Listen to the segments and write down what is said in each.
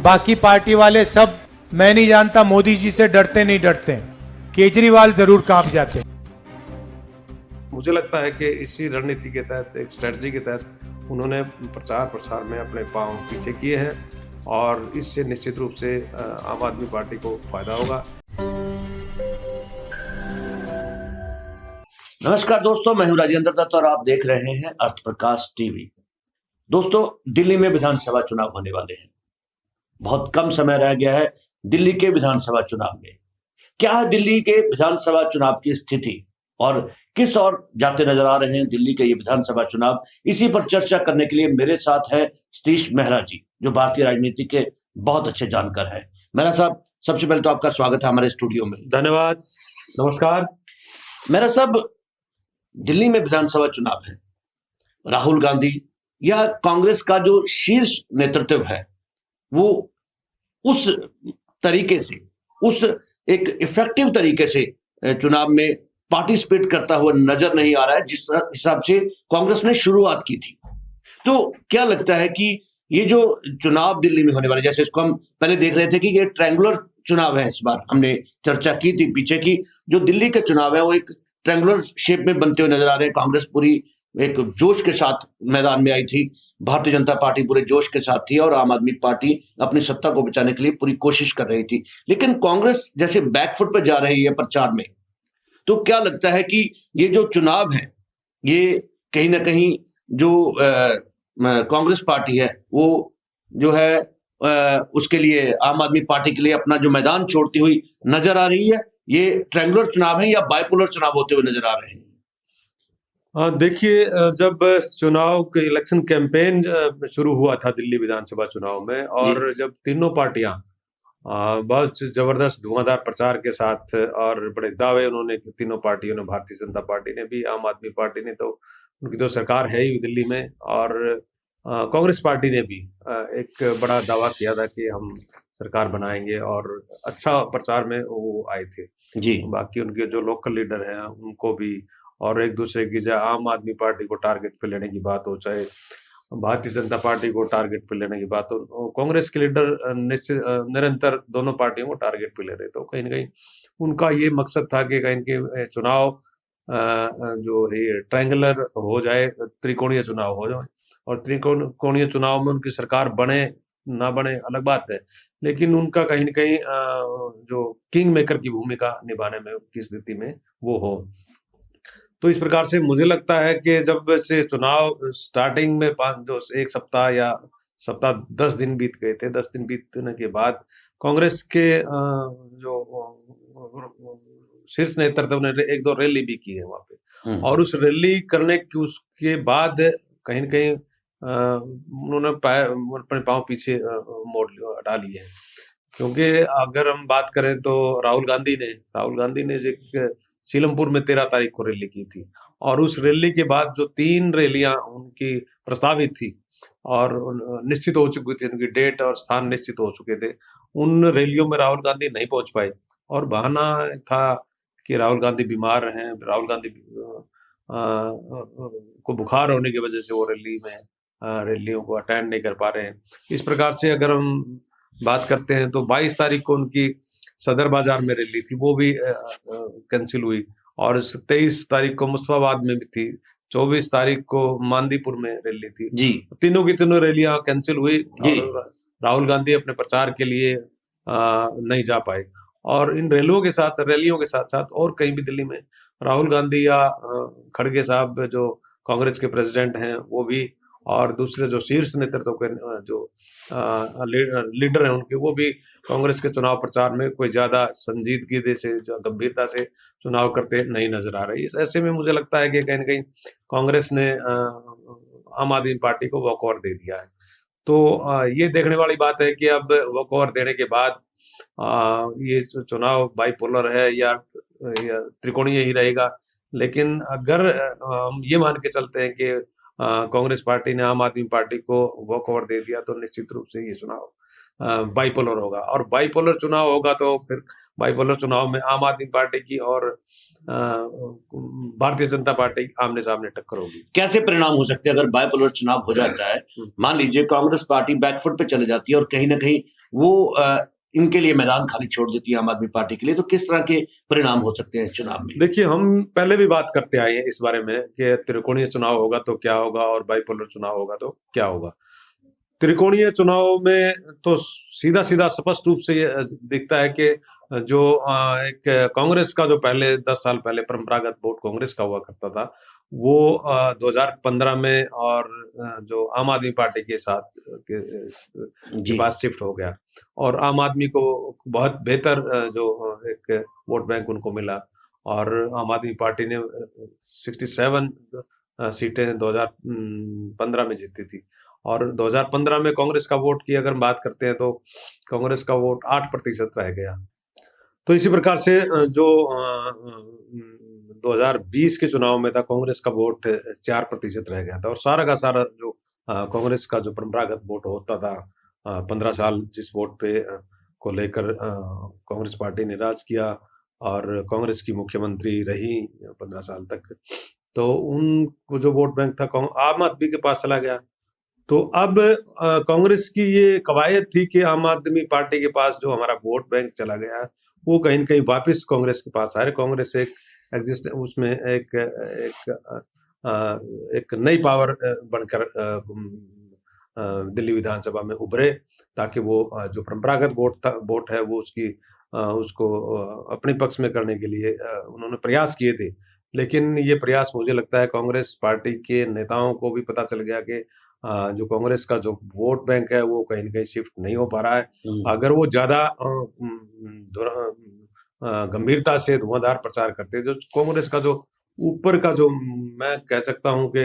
बाकी पार्टी वाले सब, मैं नहीं जानता मोदी जी से डरते नहीं डरते, केजरीवाल जरूर कांप जाते। मुझे लगता है कि इसी रणनीति के तहत, एक स्ट्रेटजी के तहत उन्होंने प्रचार प्रसार में अपने पांव पीछे किए हैं और इससे निश्चित रूप से आम आदमी पार्टी को फायदा होगा। नमस्कार दोस्तों, मैं हूं राजेंद्र दत्त और आप देख रहे हैं अर्थ प्रकाश टीवी। दोस्तों, दिल्ली में विधानसभा चुनाव होने वाले हैं। बहुत कम समय रह गया है दिल्ली के विधानसभा चुनाव में। क्या है दिल्ली के विधानसभा चुनाव की स्थिति और किस ओर जाते नजर आ रहे हैं दिल्ली के ये विधानसभा चुनाव, इसी पर चर्चा करने के लिए मेरे साथ है सतीश मेहरा जी, जो भारतीय राजनीति के बहुत अच्छे जानकार है। मेहरा साहब, सबसे पहले तो आपका स्वागत है हमारे स्टूडियो में। धन्यवाद, नमस्कार। मेहरा साहब, दिल्ली में विधानसभा चुनाव है। राहुल गांधी या कांग्रेस का जो शीर्ष नेतृत्व है वो उस तरीके से, उस एक इफेक्टिव तरीके से चुनाव में पार्टिसिपेट करता हुआ नजर नहीं आ रहा है जिस हिसाब से कांग्रेस ने शुरुआत की थी। तो क्या लगता है कि ये जो चुनाव दिल्ली में होने वाले, जैसे इसको हम पहले देख रहे थे कि ये ट्रायंगुलर चुनाव है, इस बार हमने चर्चा की थी पीछे की, जो दिल्ली का चुनाव है वो एक ट्रायंगुलर शेप में बनते हुए नजर आ रहे हैं। कांग्रेस पूरी एक जोश के साथ मैदान में आई थी, भारतीय जनता पार्टी पूरे जोश के साथ थी और आम आदमी पार्टी अपनी सत्ता को बचाने के लिए पूरी कोशिश कर रही थी। लेकिन कांग्रेस जैसे बैकफुट पर जा रही है प्रचार में, तो क्या लगता है कि ये जो चुनाव है ये कहीं ना कहीं जो कांग्रेस पार्टी है वो जो है उसके लिए, आम आदमी पार्टी के लिए अपना जो मैदान छोड़ती हुई नजर आ रही है? ये ट्रायंगुलर चुनाव है या बाइपोलर चुनाव होते हुए नजर आ रहे हैं? देखिए, जब चुनाव के इलेक्शन कैंपेन शुरू हुआ था दिल्ली विधानसभा चुनाव में, और जब तीनों पार्टियां बहुत जबरदस्त धुआंधार प्रचार के साथ और बड़े दावे उन्होंने, तीनों पार्टियों ने, भारतीय जनता पार्टी ने भी, आम आदमी पार्टी ने, तो उनकी तो सरकार है ही दिल्ली में, और कांग्रेस पार्टी ने भी एक बड़ा दावा किया था कि हम सरकार बनाएंगे, और अच्छा प्रचार में वो आए थे जी। बाकी उनके जो लोकल लीडर हैं उनको भी, और एक दूसरे की, चाहे आम आदमी पार्टी को टारगेट पे लेने की बात हो, चाहे भारतीय जनता पार्टी को टारगेट पे लेने की बात हो, कांग्रेस के लीडर निरंतर दोनों पार्टियों को टारगेट पे ले रहे। तो कहीं ना कहीं उनका ये मकसद था कि कहीं के चुनाव जो है ट्रायंगुलर हो जाए, त्रिकोणीय चुनाव हो जाए, और त्रिकोणीय चुनाव में उनकी सरकार बने ना बने अलग बात है, लेकिन उनका कहीं ना कहीं जो किंग मेकर की भूमिका निभाने में की स्थिति में वो हो। तो इस प्रकार से मुझे लगता है कि जब से चुनाव स्टार्टिंग में जो एक सप्ताह या सप्ताह 10 दिन बीत गए थे, 10 दिन बीतने के बाद कांग्रेस के जो शीर्ष नेतृत्व ने एक दो रैली भी की है वहां पे, और उस रैली करने की उसके बाद कहीं न कहीं उन्होंने अपने पांव पीछे मोड़ डाली है। क्योंकि अगर हम बात करें तो राहुल गांधी ने जो सीलमपुर में 13 तारीख को रैली की थी, और उस रैली के बाद जो 3 रैलियां उनकी प्रस्तावित थी और निश्चित हो चुकी थी, उनकी डेट और स्थान निश्चित हो चुके थे, उन रैलियों में राहुल गांधी नहीं पहुंच पाए, और बहाना था कि राहुल गांधी बीमार हैं, राहुल गांधी को बुखार होने की वजह से वो रैलियों को अटेंड नहीं कर पा रहे हैं। इस प्रकार से अगर हम बात करते हैं तो 22 तारीख को उनकी सदर बाजार में रैली थी, वो भी कैंसिल हुई, और 23 तारीख को मुस्तफाबाद में भी थी, 24 तारीख को मांदीपुर में रैली थी जी। तीनों की तीनों रैलियां कैंसिल हुई, और राहुल गांधी अपने प्रचार के लिए नहीं जा पाए। और इन रैलियों के साथ साथ और कहीं भी दिल्ली में राहुल गांधी या खड़गे साहब जो कांग्रेस के प्रेसिडेंट हैं वो भी, और दूसरे जो शीर्ष नेतृत्व के जो लीडर हैं उनके, वो भी कांग्रेस के चुनाव प्रचार में कोई ज्यादा संजीदगी से, गंभीरता से चुनाव करते नहीं नजर आ रही। ऐसे में मुझे लगता है कि कहीं ना कहीं कांग्रेस ने आम आदमी पार्टी को वॉकओवर दे दिया है। तो ये देखने वाली बात है कि अब वॉकओवर देने के बाद ये चुनाव बाइपोलर है या त्रिकोणीय ही रहेगा। लेकिन अगर हम ये मान के चलते हैं कि कांग्रेस पार्टी ने आम आदमी पार्टी को वॉकओवर दे दिया, तो निश्चित रूप से ये चुनाव बाइपोलर होगा, और बाइपोलर चुनाव होगा तो फिर बाइपोलर चुनाव में आम आदमी पार्टी की और भारतीय जनता पार्टी आमने सामने टक्कर होगी। कैसे परिणाम हो सकते हैं अगर बाइपोलर चुनाव हो जाता है? मान लीजिए कांग्रेस पार्टी बैकफुट पे चले जाती है और कहीं ना कहीं वो इनके लिए मैदान खाली छोड़ देती है आम आदमी पार्टी के लिए, तो किस तरह के परिणाम हो सकते हैं चुनाव में? देखिए, हम पहले भी बात करते आए हैं इस बारे में कि त्रिकोणीय चुनाव होगा तो क्या होगा और बाइपोलर चुनाव होगा तो क्या होगा। त्रिकोणीय चुनाव में तो सीधा सीधा स्पष्ट रूप से ये दिखता है कि जो एक कांग्रेस का जो पहले 10 साल पहले परंपरागत वोट कांग्रेस का हुआ करता था, वो 2015 में और जो आम आदमी पार्टी के साथ के पास शिफ्ट हो गया और आम आदमी को बहुत बेहतर जो एक वोट बैंक उनको मिला और आम आदमी पार्टी ने 67 सीटें 2015 में जीती थी और 2015 में कांग्रेस का वोट की अगर बात करते हैं तो कांग्रेस का वोट 8% रह गया। तो इसी प्रकार से जो 2020 के चुनाव में था कांग्रेस का वोट 4% रह गया था और सारा का सारा जो कांग्रेस का जो परंपरागत वोट होता था 15 साल जिस वोट पे को लेकर कांग्रेस पार्टी ने राज किया और कांग्रेस की मुख्यमंत्री रही 15 साल तक, तो उनको जो वोट बैंक था आम आदमी के पास चला गया। तो अब कांग्रेस की ये कवायद थी कि आम आदमी पार्टी के पास जो हमारा वोट बैंक चला गया वो कहीं न कहीं वापस कांग्रेस के पास आए। कांग्रेस उसमें एक नई पावर बनकर दिल्ली विधानसभा में उभरे ताकि वो जो परंपरागत वोट है वो उसको अपने पक्ष में करने के लिए उन्होंने प्रयास किए थे। लेकिन ये प्रयास मुझे लगता है कांग्रेस पार्टी के नेताओं को भी पता चल गया कि जो कांग्रेस का जो वोट बैंक है वो कहीं न कहीं शिफ्ट नहीं हो पा रहा है। अगर वो ज़्यादा गंभीरता से धुआंधार प्रचार करते जो कांग्रेस का जो ऊपर का जो मैं कह सकता हूँ कि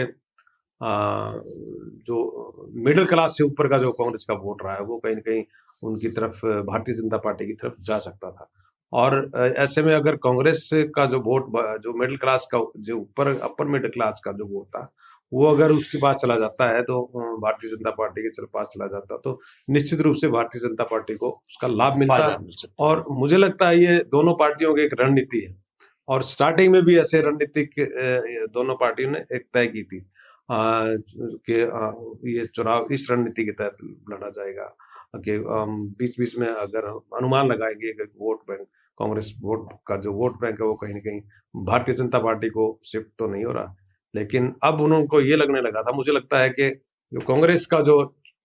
जो मिडिल क्लास से ऊपर का जो कांग्रेस का वोट रहा है वो कहीं न कहीं उनकी तरफ भारतीय जनता पार्टी की तरफ जा सकता था। और ऐसे में अगर कांग्रेस का जो वोट जो मिडिल क्लास का जो अपर मिडिल क्लास का जो वोट था वो अगर उसके पास चला जाता है तो भारतीय जनता पार्टी के पास चला जाता तो निश्चित रूप से भारतीय जनता पार्टी को उसका लाभ मिलता। और मुझे लगता है ये दोनों पार्टियों की एक रणनीति है और स्टार्टिंग में भी ऐसे रणनीतिक दोनों पार्टियों ने एक तय की थी कि ये चुनाव इस रणनीति के तहत लड़ा जाएगा कि बीच-बीच में अगर अनुमान लगाएंगे कि वोट बैंक कांग्रेस वोट का जो वोट बैंक है वो कहीं न कहीं भारतीय जनता पार्टी को शिफ्ट तो नहीं हो रहा। लेकिन अब उनको ये लगने लगा था, मुझे लगता है कि जो कांग्रेस का जो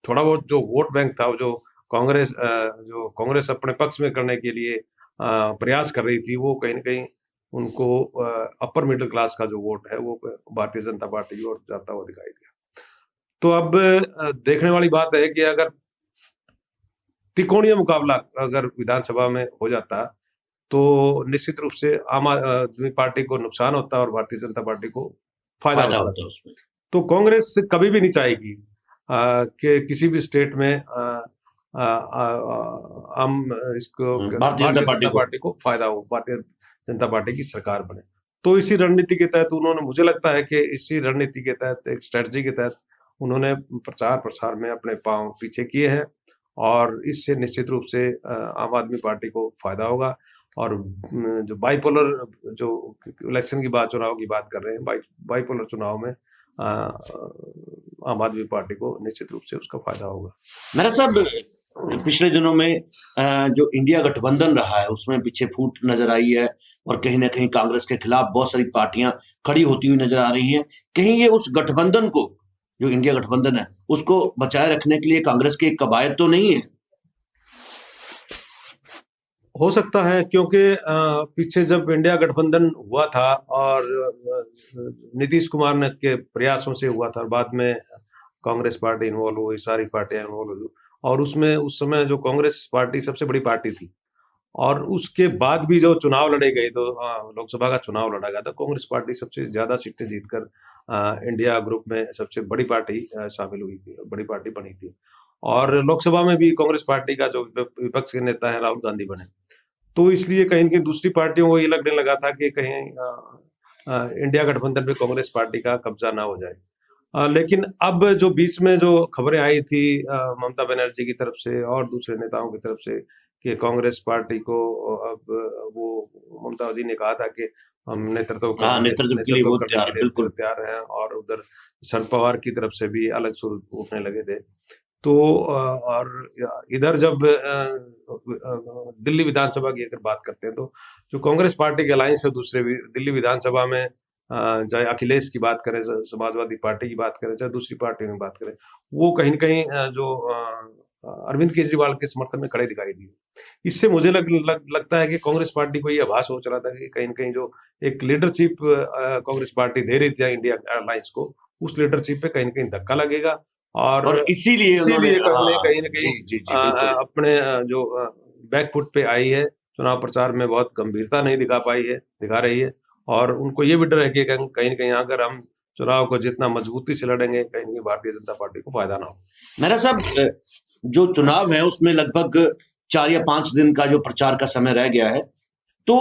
थोड़ा बहुत जो वोट बैंक था जो कांग्रेस अपने पक्ष में करने के लिए प्रयास कर रही थी वो कहीं न कहीं उनको अपर मिडिल क्लास का जो वोट है वो भारतीय जनता पार्टी की ओर जाता हुआ दिखाई दिया। तो अब देखने वाली बात है कि अगर त्रिकोणीय मुकाबला अगर विधानसभा में हो जाता तो निश्चित रूप से आम आदमी पार्टी को नुकसान होता और भारतीय जनता पार्टी को फायदा होता उसमें। तो कांग्रेस कभी भी नहीं चाहेगी कि किसी भी स्टेट में हम इसको भारतीय जनता पार्टी को फायदा हो, भारतीय जनता पार्टी की सरकार बने। तो इसी रणनीति के तहत उन्होंने मुझे लगता है कि इसी रणनीति के तहत एक स्ट्रेटजी के तहत उन्होंने प्रचार प्रसार में अपने पांव पीछे किए हैं और इससे निश्चित रूप से आम आदमी पार्टी को फायदा होगा। और जो बाइपोलर जो इलेक्शन की बात चुनाव की बात कर रहे हैं बाइपोलर चुनाव में आम आदमी पार्टी को निश्चित रूप से उसका फायदा होगा। मेरा साहब पिछले दिनों में जो इंडिया गठबंधन रहा है उसमें पीछे फूट नजर आई है और कहीं ना कहीं कांग्रेस के खिलाफ बहुत सारी पार्टियां खड़ी होती हुई नजर आ रही हैं। कहीं ये उस गठबंधन को जो इंडिया गठबंधन है उसको बचाए रखने के लिए कांग्रेस की एक कवायद तो नहीं है? हो सकता है क्योंकि पीछे जब इंडिया गठबंधन हुआ था और नीतीश कुमार के प्रयासों से हुआ था और बाद में कांग्रेस पार्टी इन्वॉल्व हुई, सारी पार्टियां इन्वॉल्व हुई और उसमें उस समय जो कांग्रेस पार्टी सबसे बड़ी पार्टी थी और उसके बाद भी जो चुनाव लड़े गए तो लोकसभा का चुनाव लड़ा गया था कांग्रेस पार्टी सबसे ज्यादा सीटें जीतकर इंडिया ग्रुप में सबसे बड़ी पार्टी शामिल हुई थी, बड़ी पार्टी बनी थी। और लोकसभा में भी कांग्रेस पार्टी का जो विपक्ष के नेता है राहुल गांधी बने, तो इसलिए कहीं न कहीं दूसरी पार्टियों को ये लगने लगा था कि कहीं इंडिया गठबंधन में कांग्रेस पार्टी का कब्जा ना हो जाए। लेकिन अब जो बीच में जो खबरें आई थी ममता बनर्जी की तरफ से और दूसरे नेताओं की तरफ से कि कांग्रेस पार्टी को अब वो ममता जी ने कहा था कि हम नेतृत्व के लिए वो बिल्कुल तैयार हैं और उधर शरद पवार की तरफ से भी अलग सुर उठने लगे थे। तो और इधर जब दिल्ली विधानसभा की अगर बात करते हैं तो जो कांग्रेस पार्टी के अलायंस है दूसरे दिल्ली विधानसभा में, चाहे अखिलेश की बात करें, समाजवादी पार्टी की बात करें, चाहे दूसरी पार्टी की बात करें, वो कहीं न कहीं जो अरविंद केजरीवाल के समर्थन में खड़े दिखाई दिए। इससे मुझे लगता है कि कांग्रेस पार्टी को ये आभास हो चला था कि कहीं न कहीं जो एक लीडरशिप कांग्रेस पार्टी दे रही थी इंडिया अलायंस को, उस लीडरशिप पे कहीं न कहीं धक्का लगेगा और इसीलिए कहीं न कहीं जी बिल्कुल। अपने जो बैकफुट पे आई है, चुनाव प्रचार में बहुत गंभीरता नहीं दिखा रही है और उनको ये भी डर है कि कहीं न कहीं अगर हम चुनाव को जितना मजबूती से लड़ेंगे, कहीं न कहीं भारतीय जनता पार्टी को फायदा ना हो। मेहरा साहब, जो चुनाव है उसमें लगभग 4 या 5 दिन का जो प्रचार का समय रह गया है, तो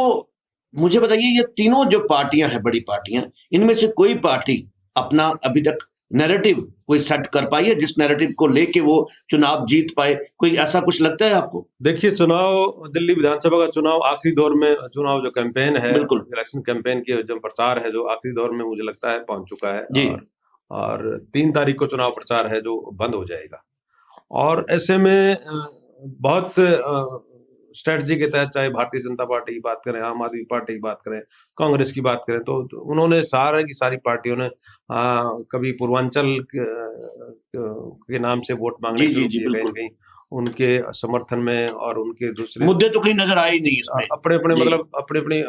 मुझे बताइए ये तीनों जो पार्टियां हैं, बड़ी पार्टियां, इनमें से कोई पार्टी अपना अभी तक नैरेटिव कोई सेट कर पाई है जिस नैरेटिव को लेके वो चुनाव जीत पाए? कोई ऐसा कुछ लगता है आपको? देखिए, चुनाव दिल्ली विधानसभा का चुनाव आखिरी दौर में, चुनाव जो कैंपेन है, बिल्कुल। इलेक्शन कैंपेन की जो प्रचार है, जो आखिरी दौर में मुझे लगता है पहुंच चुका है जी। और 3 तारीख को चुनाव प्रचार है जो बंद हो जाएगा और ऐसे में बहुत स्ट्रेटजी के तहत, चाहे भारतीय जनता पार्टी की बात करें, आम आदमी पार्टी की बात करें, कांग्रेस की बात करें, तो उन्होंने की सारी पार्टियों ने कभी पूर्वांचल के नाम से वोट मांगने शुरू किए, कहीं न कहीं उनके समर्थन में और उनके दूसरे मुद्दे तो कहीं नजर आए ही नहीं इसमें। अपने मतलब अपने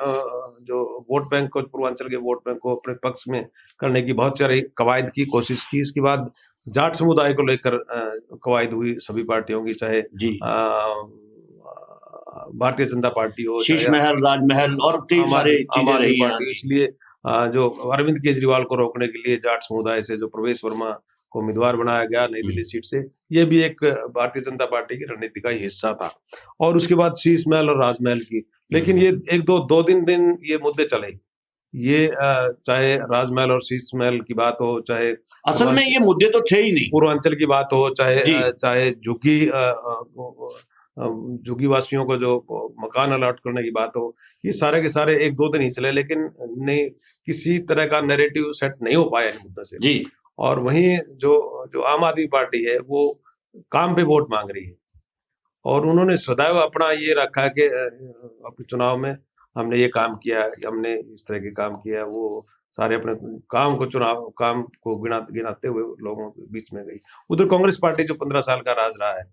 जो वोट बैंक को, पूर्वांचल के वोट बैंक को अपने पक्ष में करने की बहुत सारी कवायद की कोशिश की। इसके बाद जाट समुदाय को लेकर कवायद हुई सभी पार्टियों की, चाहे भारतीय जनता पार्टी हो, शीश महल, राजमहल और कई सारे चीजें रही हैं। इसलिए जो अरविंद केजरीवाल को रोकने के लिए जाट समुदाय से जो प्रवेश वर्मा को उम्मीदवार बनाया गया नई दिल्ली सीट से, ये भी एक भारतीय जनता पार्टी की रणनीति का हिस्सा था। और उसके बाद शीश महल और राजमहल की, लेकिन ये एक दो दिन ये मुद्दे चले। ये चाहे राजमहल और शीश महल की बात हो, चाहे असल में ये मुद्दे तो थे ही नहीं, पूर्वांचल की बात हो, चाहे झुग्गी वासियों को जो मकान अलॉट करने की बात हो, ये सारे के सारे 1-2 दिन ही चले, लेकिन नहीं, किसी तरह का नैरेटिव सेट नहीं हो पाया इन मुद्दों से जी। और वहीं जो आम आदमी पार्टी है, वो काम पे वोट मांग रही है और उन्होंने सदैव अपना ये रखा है कि अपने चुनाव में हमने ये काम किया है, हमने इस तरह के काम किया है, वो सारे अपने काम को गिनाते हुए लोगों के बीच में गई। उधर कांग्रेस पार्टी जो 15 साल का राज रहा है,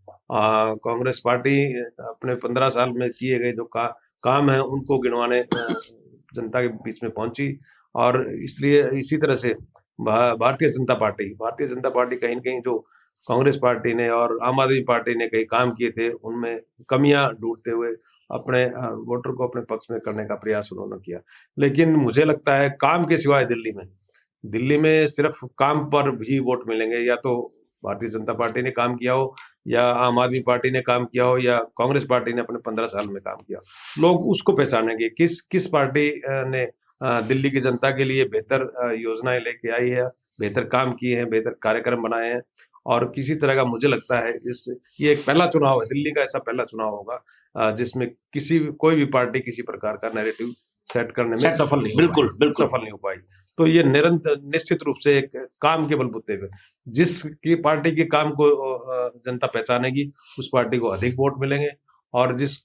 कांग्रेस पार्टी अपने 15 साल में किए गए जो काम है उनको गिनवाने जनता के बीच में पहुंची और इसलिए इसी तरह से भारतीय जनता पार्टी कहीं न कहीं जो कांग्रेस पार्टी ने और आम आदमी पार्टी ने कई काम किए थे, उनमें कमियां ढूंढते हुए अपने वोटर को अपने पक्ष में करने का प्रयास उन्होंने किया। लेकिन मुझे लगता है काम के सिवाय दिल्ली में सिर्फ काम पर भी वोट मिलेंगे, या तो भारतीय जनता पार्टी ने काम किया हो, या आम आदमी पार्टी ने काम किया हो, या कांग्रेस पार्टी ने अपने 15 साल में काम किया। लोग उसको पहचानेंगे किस पार्टी ने दिल्ली की जनता के लिए बेहतर योजनाएं लेके आई है, बेहतर काम किए हैं, बेहतर कार्यक्रम बनाए हैं। और किसी तरह का मुझे लगता है ये एक पहला चुनाव है, दिल्ली का ऐसा पहला चुनाव होगा जिसमें कोई भी पार्टी किसी प्रकार का नैरेटिव सेट करने में सफल नहीं हो पाई। तो ये निश्चित रूप से एक काम के बलबूते पे, जिसकी पार्टी के काम को जनता पहचानेगी, उस पार्टी को अधिक वोट मिलेंगे, और जिस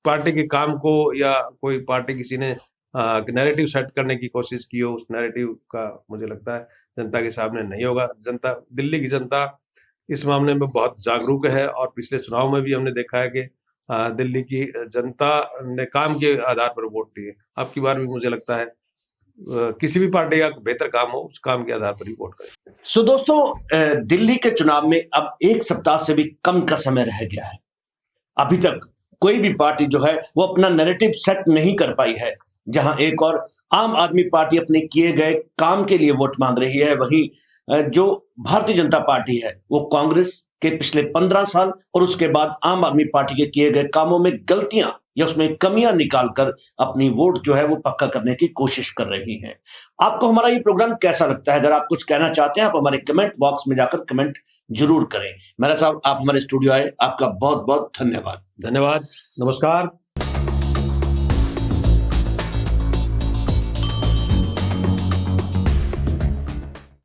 पार्टी के काम को या कोई पार्टी किसी ने नैरेटिव सेट करने की कोशिश की हो, उस नैरेटिव का मुझे लगता है जनता के सामने नहीं होगा। दिल्ली की जनता इस मामले में बहुत जागरूक है और पिछले चुनाव में भी हमने देखा है कि दिल्ली की जनता ने काम के आधार पर वोट दिए। अब की बार भी मुझे लगता है किसी भी पार्टी का बेहतर काम हो, उस काम के आधार पर ही वोट करें। सो दोस्तों, दिल्ली के चुनाव में अब 1 सप्ताह से भी कम का समय रह गया है। अभी तक कोई भी पार्टी जो है वो अपना नैरेटिव सेट नहीं कर पाई है। जहां एक और आम आदमी पार्टी अपने किए गए काम के लिए वोट मांग रही है, वहीं जो भारतीय जनता पार्टी है वो कांग्रेस के पिछले 15 साल और उसके बाद आम आदमी पार्टी के किए गए कामों में गलतियां या उसमें कमियां निकालकर अपनी वोट जो है वो पक्का करने की कोशिश कर रही है। आपको हमारा ये प्रोग्राम कैसा लगता है? अगर आप कुछ कहना चाहते हैं, आप हमारे कमेंट बॉक्स में जाकर कमेंट जरूर करें। मेहरा साहब, आप हमारे स्टूडियो आए, आपका बहुत बहुत धन्यवाद। नमस्कार।